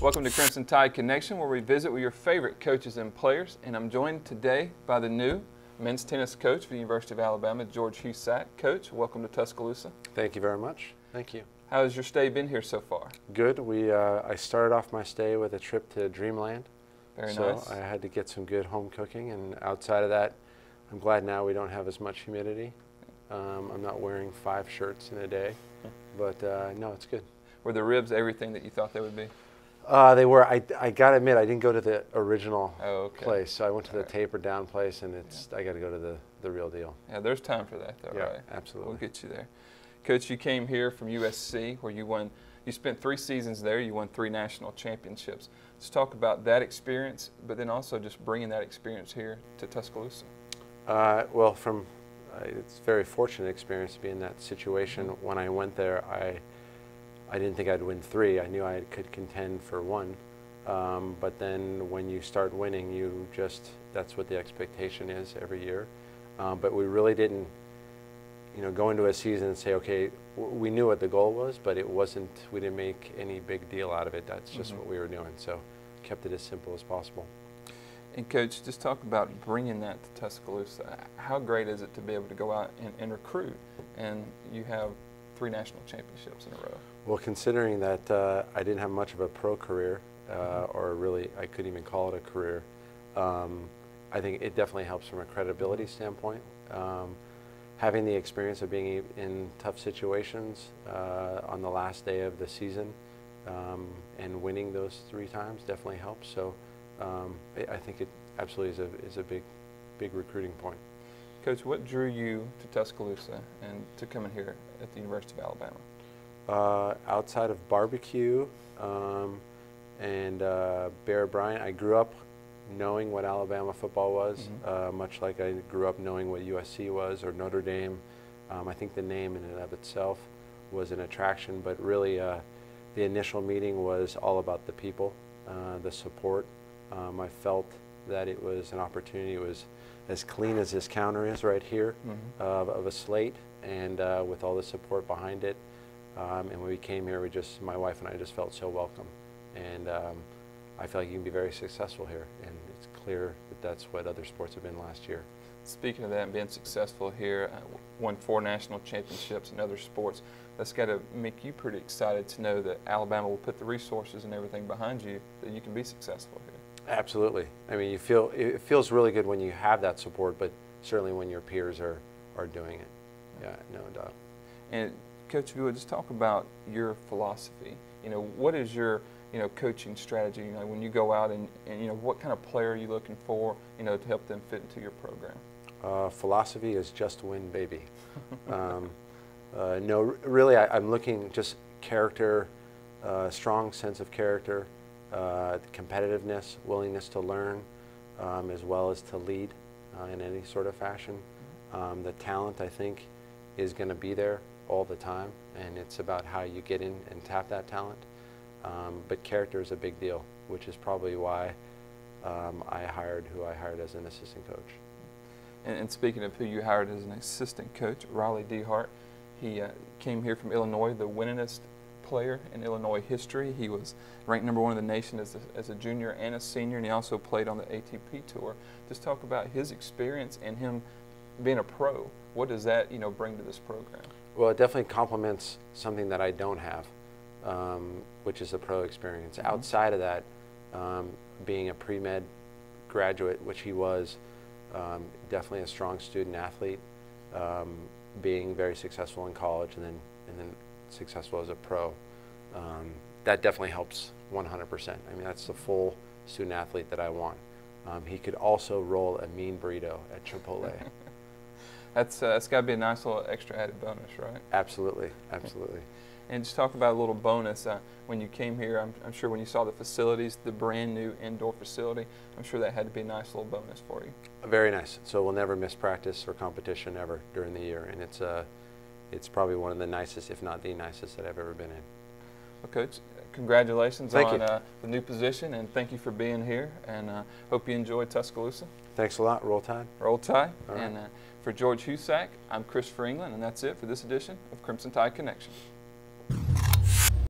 Welcome to Crimson Tide Connection, where we visit with your favorite coaches and players. And I'm joined today by the new men's tennis coach for the University of Alabama, George Husack. Coach, welcome to Tuscaloosa. Thank you very much. Thank you. How has your stay been here so far? Good. I started off my stay with a trip to Dreamland. Very nice. So I had to get some good home cooking, and outside of that, I'm glad now we don't have as much humidity. I'm not wearing 5 shirts in a day, but no, it's good. Were the ribs everything that you thought they would be? They were. I got to admit, I didn't go to the original place, so I went to the tapered down place, and I got to go to the real deal. Yeah, there's time for that, though, right? Absolutely. We'll get you there. Coach, you came here from USC, where you spent 3 seasons there. You won 3 national championships. Let's talk about that experience, but then also just bringing that experience here to Tuscaloosa. Well, it's a very fortunate experience to be in that situation. When I went there, I didn't think I'd win 3. I knew I could contend for 1. But then when you start winning, that's what the expectation is every year. But we really didn't, go into a season and say, okay, we knew what the goal was, but we didn't make any big deal out of it. That's just what we were doing. So kept it as simple as possible. And Coach, just talk about bringing that to Tuscaloosa. How great is it to be able to go out and recruit, and you have 3 national championships in a row? Well, considering that I didn't have much of a pro career, or really I couldn't even call it a career, I think it definitely helps from a credibility standpoint. Having the experience of being in tough situations on the last day of the season and winning those 3 times definitely helps. So I think it absolutely is a big recruiting point. Coach, what drew you to Tuscaloosa and to come in here at the University of Alabama? Outside of barbecue and Bear Bryant, I grew up knowing what Alabama football was, much like I grew up knowing what USC was or Notre Dame. I think the name in and of itself was an attraction, but really the initial meeting was all about the people, the support. I felt that it was an opportunity. It was as clean as this counter is right here, of a slate, and with all the support behind it. And when we came here, my wife and I just felt so welcome. And I feel like you can be very successful here, and it's clear that that's what other sports have been last year. Speaking of that and being successful here, won 4 national championships in other sports, that's got to make you pretty excited to know that Alabama will put the resources and everything behind you that you can be successful here. Absolutely. I mean, it feels really good when you have that support, but certainly when your peers are doing it. Yeah, no doubt. And Coach, if you would just talk about your philosophy. What is your coaching strategy? When you go out and what kind of player are you looking for? To help them fit into your program. Philosophy is just win, baby. No, really, I'm looking just character, strong sense of character, competitiveness, willingness to learn, as well as to lead in any sort of fashion. The talent, I think, is going to be there all the time, and it's about how you get in and tap that talent. But character is a big deal, which is probably why I hired who I hired as an assistant coach. And speaking of who you hired as an assistant coach, Riley DeHart, he came here from Illinois, the winningest player in Illinois history. He was ranked #1 in the nation as a junior and a senior, and he also played on the ATP tour. Just talk about his experience and him being a pro. What does that bring to this program? Well, it definitely complements something that I don't have, which is a pro experience. Outside of that, being a pre-med graduate, which he was, definitely a strong student athlete, being very successful in college and then successful as a pro, that definitely helps 100%. I mean, that's the full student athlete that I want. He could also roll a mean burrito at Chipotle. That's got to be a nice little extra added bonus, right? Absolutely, absolutely. And just talk about a little bonus. When you came here, I'm sure when you saw the facilities, the brand new indoor facility, I'm sure that had to be a nice little bonus for you. Very nice. So we'll never miss practice or competition ever during the year, and it's probably one of the nicest, if not the nicest, that I've ever been in. Well, Coach, congratulations on the new position, and thank you for being here, and hope you enjoy Tuscaloosa. Thanks a lot. Roll Tide. Roll Tide. All right. And for George Husack, I'm Christopher England, and that's it for this edition of Crimson Tide Connection.